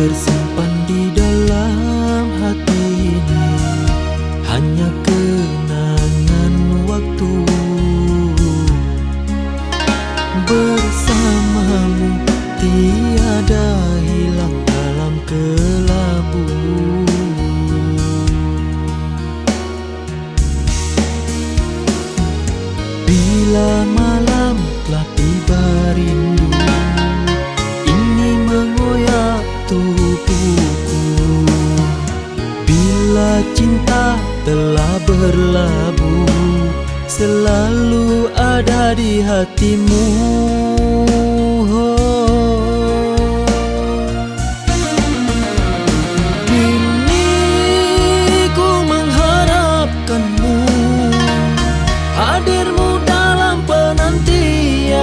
tersimpan di dalam hati ini hanya kenangan waktu. Bersamamu tiada hilang dalam kelabu. Bila malam telah tiba rindu ini mengoyak tubuhku. Bila cinta telah berlabuh selalu ada di hatimu. Kini ku mengharapkanmu, hadirmu dalam penantian.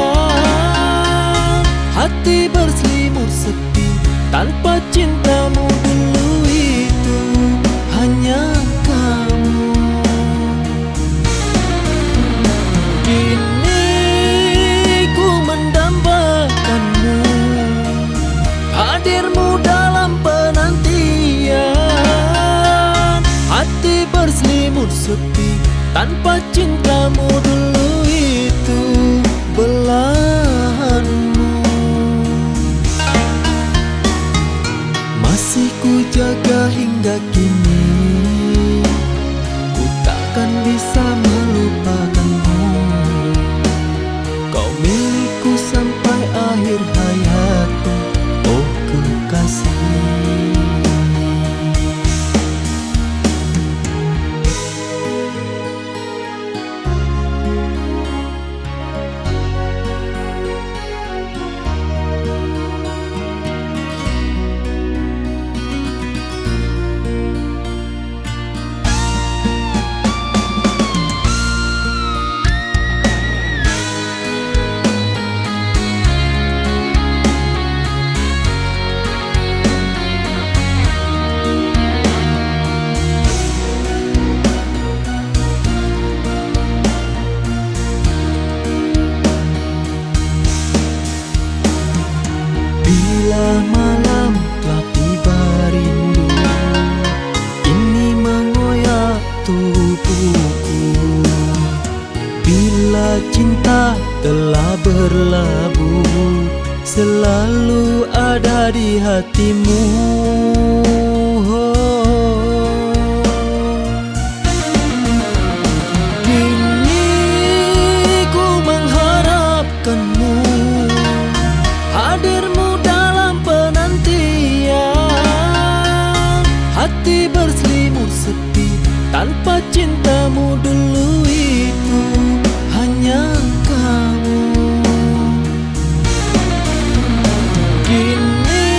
Hati berselimut sepi tanpa cintamu dulu itu hanya kamu. Kini ku mendambakanmu, hadirmu dalam penantian. Hati berselimut sepi tanpa cintamu dulu itu belahanmu. Masih ku jaga hingga kini, ku takkan bisa melupakanmu. Kau milikku sampai akhir hayatku, oh kekasih. Bila malam telah tiba rindu ini mengoyak tubuhku. Bila cinta telah berlabuh selalu ada di hatimu. Kini ku mengharapkanmu, hadirmu dalam penantian. Hati berselimut sepi tanpa cintamu dulu itu hanya kamu. Kini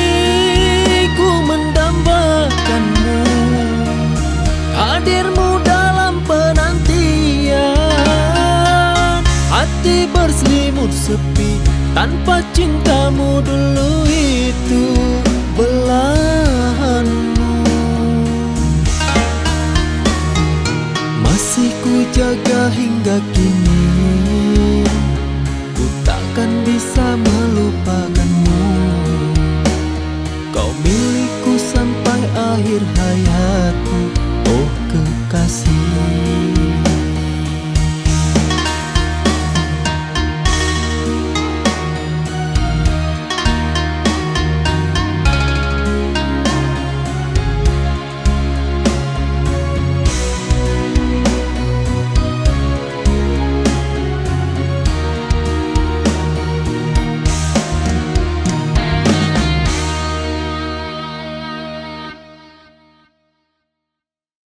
ku mendambakanmu, hadirmu dalam penantian. Hati berselimut sepi tanpa cintamu dulu itu belahanmu. Masih ku jaga hingga kini,